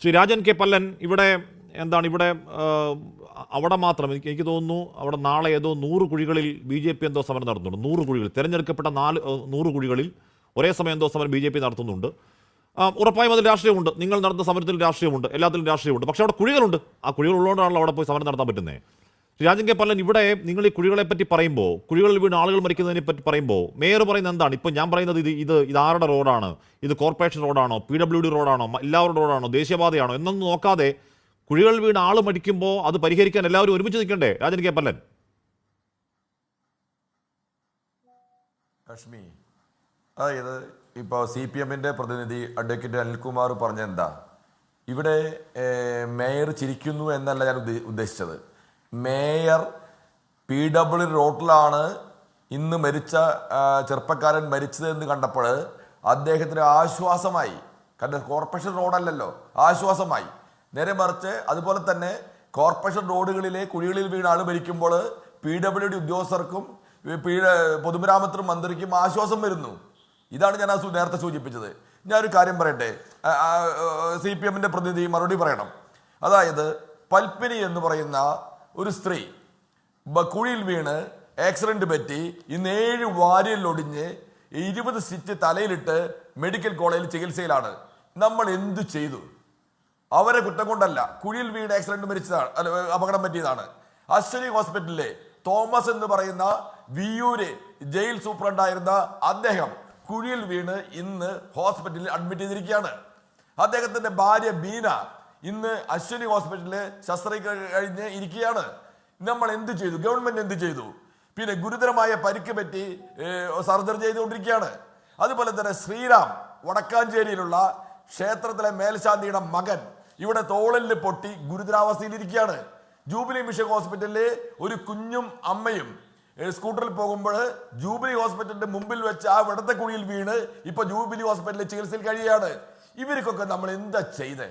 Shri Rajan K Pallan ഇവിടെ എന്താണ് ഇവിടെ അവിടെ മാത്രം എനിക്ക് തോന്നുന്നു അവിടെ നാളെ ഏതോ 100 കുഴികളിൽ BJP എന്തോ സമരം നടത്തുന്നുണ്ട്. 100 കുഴികളിൽ തിരഞ്ഞെടുക്കപ്പെട്ട 100 കുഴികളിൽ ഒരേ സമയം എന്തോ സമരം BJP നടത്തുന്നുണ്ട്. ഉറപ്പായും അതിൽ രാഷ്ട്രീയമുണ്ട്. നിങ്ങൾ നടത്തുന്ന സമരത്തിൽ രാഷ്ട്രീയമുണ്ട്, എല്ലാത്തിലും രാഷ്ട്രീയമുണ്ട്. പക്ഷേ അവിടെ കുഴികളുണ്ട്. ആ കുഴികൾ ഉള്ളതുകൊണ്ടാണല്ലോ അവിടെ പോയി സമരം നടത്താൻ പറ്റുന്നത്. രാജൻ കെ പല്ലൻ, ഇവിടെ നിങ്ങൾ ഈ കുഴികളെ പറ്റി പറയുമ്പോൾ, കുഴികളിൽ വീണ് ആളുകൾ മരിക്കുന്നതിനെ പറ്റി പറയുമ്പോൾ മേയർ പറയുന്നത് എന്താണ്? ഇപ്പം ഞാൻ പറയുന്നത് ഇത് ആരുടെ റോഡാണ്, ഇത് കോർപ്പറേഷൻ റോഡാണോ, PWD റോഡാണോ, എല്ലാവരുടെ റോഡാണോ, ദേശീയപാതയാണോ എന്നൊന്നും നോക്കാതെ കുഴികളിൽ വീണ് ആൾ മരിക്കുമ്പോൾ അത് പരിഹരിക്കാൻ എല്ലാവരും ഒരുമിച്ച് നിൽക്കണ്ടേ രാജൻ കെ പല്ലൻ? കശ്മീർ അതായത് ഇപ്പോൾ CPM-ന്റെ പ്രതിനിധി അഡ്വക്കേറ്റ് അനിൽകുമാർ പറഞ്ഞ എന്താ, ഇവിടെ മേയർ ചിരിക്കുന്നു എന്നല്ല ഞാൻ ഉദ്ദേശിച്ചത്. മേയർ PWD റോഡിലാണ് ഇന്ന് മരിച്ച ചെറുപ്പക്കാരൻ മരിച്ചത് എന്ന് കണ്ടപ്പോൾ അദ്ദേഹത്തിന് ആശ്വാസമായി. കാരണം കോർപ്പറേഷൻ റോഡല്ലല്ലോ, ആശ്വാസമായി. നേരെ മറിച്ച് അതുപോലെ തന്നെ കോർപ്പറേഷൻ റോഡുകളിലെ കുഴികളിൽ വീണ ആൾ മരിക്കുമ്പോൾ PWD ഉദ്യോഗസ്ഥർക്കും പൊതുമരാമത്ത് മന്ത്രിക്കും ആശ്വാസം വരുന്നു. ഇതാണ് ഞാൻ നേരത്തെ സൂചിപ്പിച്ചത്. ഞാനൊരു കാര്യം പറയട്ടെ, CPM-ന്റെ പ്രതിനിധി മറുപടി പറയണം. അതായത് പൽപ്പിനി എന്ന് പറയുന്ന ഒരു സ്ത്രീ കുഴിയിൽ വീണ് ആക്സിഡന്റ് പറ്റി ഇന്ന് 7 വാരിയലൊടിഞ്ഞ് 20 സ്റ്റിച്ച് തലയിലിട്ട് മെഡിക്കൽ കോളേജിൽ ചികിത്സയിലാണ്. നമ്മൾ എന്തു ചെയ്തു? അവരെ കുറ്റം കൊണ്ടല്ല, കുഴിയിൽ വീണ് ആക്സിഡന്റ് മരിച്ചതാണ്, അപകടം പറ്റിയതാണ്. അശ്വനി ഹോസ്പിറ്റലിലെ തോമസ് എന്ന് പറയുന്ന വിയൂര് ജയിൽ സൂപ്രണ്ടായിരുന്ന അദ്ദേഹം കുഴിയിൽ വീണ് ഇന്ന് ഹോസ്പിറ്റലിൽ അഡ്മിറ്റ് ചെയ്തിരിക്കുകയാണ്. അദ്ദേഹത്തിന്റെ ഭാര്യ ബീന ഇന്ന് അശ്വനി ഹോസ്പിറ്റലിൽ ശസ്ത്രക്രിയ കഴിഞ്ഞ് ഇരിക്കുകയാണ്. നമ്മൾ എന്ത് ചെയ്തു? ഗവൺമെന്റ് എന്ത് ചെയ്തു? പിന്നെ ഗുരുതരമായ പരിക്ക് പറ്റി സർജറി ചെയ്തുകൊണ്ടിരിക്കുകയാണ്. അതുപോലെ തന്നെ ശ്രീറാം വടക്കാഞ്ചേരിയിലുള്ള ക്ഷേത്രത്തിലെ മേൽശാന്തിയുടെ മകൻ ഇവിടെ തോളിൽ പൊട്ടി ഗുരുതരാവസ്ഥയിലിരിക്കുകയാണ്. ജൂബിലി മിഷൻ ഹോസ്പിറ്റലിലെ ഒരു കുഞ്ഞും അമ്മയും സ്കൂട്ടറിൽ പോകുമ്പോൾ ജൂബിലി ഹോസ്പിറ്റലിന്റെ മുമ്പിൽ വെച്ച് ആ വെടത്തെ കുഴിയിൽ വീണ് ഇപ്പൊ ജൂബിലി ഹോസ്പിറ്റലിൽ ചികിത്സയിൽ കഴിയുകയാണ്. ഇവർക്കൊക്കെ നമ്മൾ എന്താ ചെയ്തേ?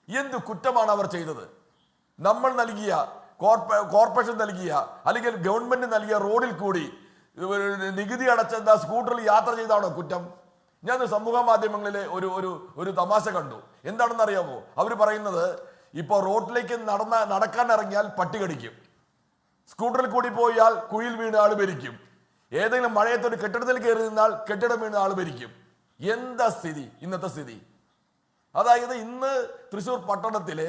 എന്ത് കുറ്റമാണ് അവർ ചെയ്തത്? നമ്മൾ നൽകിയ കോർപ്പറേഷൻ നൽകിയ അല്ലെങ്കിൽ ഗവൺമെന്റ് നൽകിയ റോഡിൽ കൂടി നികുതി അടച്ച സ്കൂട്ടറിൽ യാത്ര ചെയ്താണോ കുറ്റം? ഞാൻ സമൂഹ മാധ്യമങ്ങളിലെ ഒരു തമാശ കണ്ടു. എന്താണെന്ന് അറിയാമോ? അവർ പറയുന്നത് ഇപ്പോൾ റോഡിലേക്ക് നടക്കാൻ ഇറങ്ങിയാൽ പട്ടി കടിക്കും, സ്കൂട്ടറിൽ കൂടി പോയാൽ കുഴിയിൽ വീണ ആൾ മരിക്കും, ഏതെങ്കിലും മഴയത്തൊരു കെട്ടിടത്തിൽ കയറി നിന്നാൽ കെട്ടിടം വീണ ആൾ മരിക്കും. എന്താ സ്ഥിതി, ഇന്നത്തെ സ്ഥിതി? അതായത് ഇന്ന് തൃശ്ശൂർ പട്ടണത്തില്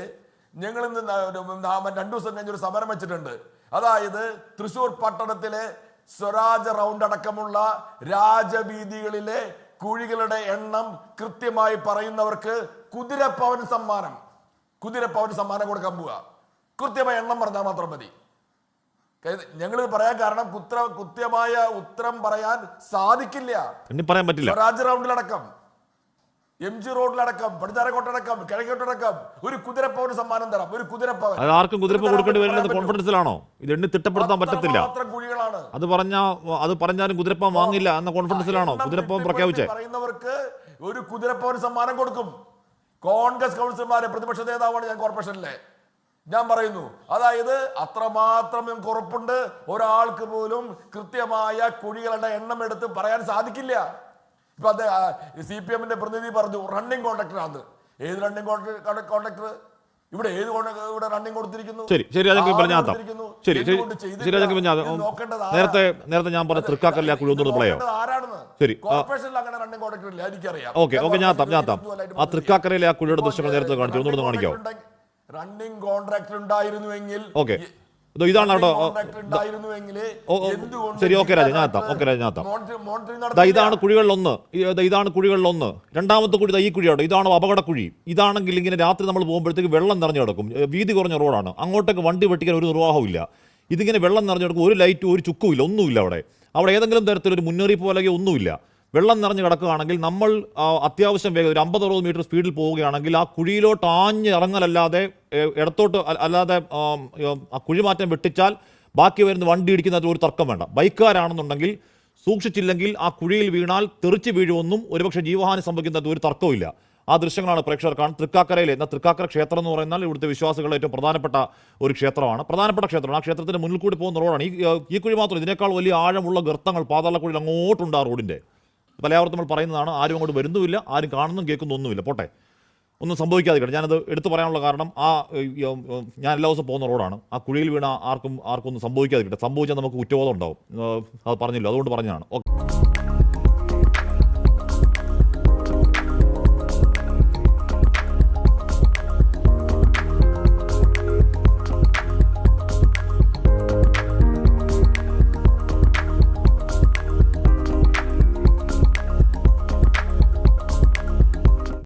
ഞങ്ങൾ ഇന്ന് 2 ദിവസം കഴിഞ്ഞൊരു സമരം വെച്ചിട്ടുണ്ട്. അതായത് തൃശ്ശൂർ പട്ടണത്തിലെ സ്വരാജ് റൗണ്ട് അടക്കമുള്ള രാജവീതികളിലെ കുഴികളുടെ എണ്ണം കൃത്യമായി പറയുന്നവർക്ക് കുതിരപ്പവൻ സമ്മാനം കൊടുക്കാൻ പോവുക. കൃത്യമായ എണ്ണം പറഞ്ഞാൽ മാത്രം മതി. ഞങ്ങൾ പറയാൻ കാരണം കൃത്യമായ ഉത്തരം പറയാൻ സാധിക്കില്ല. പറയാൻ പറ്റില്ല. സ്വരാജ് റൗണ്ടിലടക്കം, MG റോഡിലടക്കം, പടിഞ്ഞാറേക്കോട്ടടക്കം, കിഴക്കോട്ടടക്കം ഒരു കുതിരപ്പവന് സമ്മാനം തരാം. ഒരു കുതിരപ്പവൻ. ആർക്കും കുതിരപ്പ കൊടുക്കേണ്ടി വരില്ലെന്ന് കോൺഫിഡൻസിലാണോ? ഇത് എണ്ണി തിട്ടപ്പെടുത്താൻ പറ്റത്തില്ല. കുഴികളാണ് അത് പറഞ്ഞാലും കുതിരപ്പവൻ വാങ്ങില്ല എന്ന കോൺഫിഡൻസിലാണോ കുതിരപ്പവൻ പ്രഖ്യാപിച്ചത്? പറയുന്നവർക്ക് ഒരു കുതിരപ്പവന് സമ്മാനം കൊടുക്കും. കോൺഗ്രസ് കൗൺസിലർമാരെ, പ്രതിപക്ഷ നേതാവാണ് ഞാൻ കോർപ്പറേഷനിലെ. ഞാൻ പറയുന്നു, അതായത് അത്രമാത്രം ഞങ്ങൾക്ക് ഉറപ്പുണ്ട്, ഒരാൾക്ക് പോലും കൃത്യമായ കുഴികളുടെ എണ്ണം എടുത്ത് പറയാൻ സാധിക്കില്ല. ഇപ്പൊ CPM-ന്റെ പ്രതിനിധി പറഞ്ഞു റണ്ണിങ് കോൺട്രാക്ടറാണ്. ഏത് റണ്ണിങ് കോൺട്രാക്ടർ? ഇവിടെ റണ്ണിങ് കൊടുത്തിരിക്കുന്നു. നേരത്തെ ഞാൻ പറഞ്ഞ തൃക്കാക്കരയിലെ കുഴി ഒന്നുകൂടെ പറയാം. ശരി, കോർപ്പറേഷനിൽ അങ്ങനെ റണ്ണിങ് കോൺട്രാക്ടർ ഇല്ല, എനിക്കറിയാം. ഓക്കെ, ഞാൻ ആ തൃക്കാക്കരയിലെ ആ കുഴിയുടെ ദൃശ്യങ്ങൾ നേരത്തെ കാണിച്ചു, ഒന്നുകൂടെ കാണിക്കാമോ? റണ്ണിങ് കോൺട്രാക്ടർ ഉണ്ടായിരുന്നുവെങ്കിൽ ഓക്കെ, ഇതാണ് കേട്ടോ. ശരി, ഓക്കെ രാജ, ഞാൻ എത്താം. ഇതാണ് കുഴികളിലൊന്ന്. രണ്ടാമത്തെ കുഴി ഈ കുഴിയാണ്. ഇതാണ് അപകട കുഴി. ഇതാണെങ്കിൽ ഇങ്ങനെ രാത്രി നമ്മൾ പോകുമ്പോഴത്തേക്ക് വെള്ളം നിറഞ്ഞു കിടക്കും. വീതി കുറഞ്ഞ റോഡാണ്. അങ്ങോട്ടേക്ക് വണ്ടി വെട്ടിക്കാൻ ഒരു നിർവാഹവും ഇല്ല. ഇതിങ്ങനെ വെള്ളം നിറഞ്ഞു കിടക്കും. ഒരു ലൈറ്റും ഒരു ചുക്കും ഇല്ല, ഒന്നുമില്ല. അവിടെ ഏതെങ്കിലും തരത്തിലൊരു മുന്നറിയിപ്പ് പോലെ ഒന്നുമില്ല. വെള്ളം നിറഞ്ഞു കിടക്കുകയാണെങ്കിൽ നമ്മൾ അത്യാവശ്യം വേഗം ഒരു 50-60 മീറ്റർ സ്പീഡിൽ പോവുകയാണെങ്കിൽ ആ കുഴിയിലോട്ട് ആഞ്ഞ് ഇറങ്ങലല്ലാതെ ഇടത്തോട്ട് അല്ലാതെ ആ കുഴി മാറ്റം വെട്ടിച്ചാൽ ബാക്കി വരുന്ന വണ്ടി ഇടിക്കുന്നത് ഒരു തർക്കം വേണ്ട. ബൈക്കുകാരാണെന്നുണ്ടെങ്കിൽ സൂക്ഷിച്ചില്ലെങ്കിൽ ആ കുഴിയിൽ വീണാൽ തെറിച്ച് വീഴുമെന്നും ഒരുപക്ഷെ ജീവഹാനി സംഭവിക്കുന്നത് ഒരു തർക്കവുമില്ല. ആ ദൃശ്യങ്ങളാണ് പ്രേക്ഷകർ കാണുന്നത്. തൃക്കാക്കരയിലെ തൃക്കാക്കര ക്ഷേത്രം എന്ന് പറയുന്നത് ഇവിടുത്തെ വിശ്വാസികളുടെ ഏറ്റവും പ്രധാനപ്പെട്ട ഒരു ക്ഷേത്രമാണ്. ആ ക്ഷേത്രത്തിന് മുന്നിൽ കൂടി പോകുന്ന റോഡാണ് ഈ കുഴി. മാത്രം ഇതിനേക്കാൾ വലിയ ആഴമുള്ള ഗർത്തങ്ങൾ പാതാള കുഴിയിൽ അങ്ങോട്ടുണ്ട് ആ റോഡിൻ്റെ. പലയാവർത്തും നമ്മൾ പറയുന്നതാണ്. ആരും അങ്ങോട്ട് വരുന്നുമില്ല, ആരും കാണുന്നും കേൾക്കുന്നൊന്നുമില്ല. പോട്ടെ. ഒന്നും സംഭവിക്കാതിരിക്കട്ടെ. ഞാനത് എടുത്തു പറയാനുള്ള കാരണം ഞാൻ എല്ലാ ദിവസവും പോകുന്ന റോഡാണ്. ആ കുഴിയിൽ വീണ ആർക്കും ഒന്നും സംഭവിക്കാതിരിക്കട്ടെ. സംഭവിച്ചാൽ നമുക്ക് കുറ്റബോധം ഉണ്ടാവും. അത് പറഞ്ഞില്ല, അതുകൊണ്ട് പറഞ്ഞതാണ്. ഓക്കെ.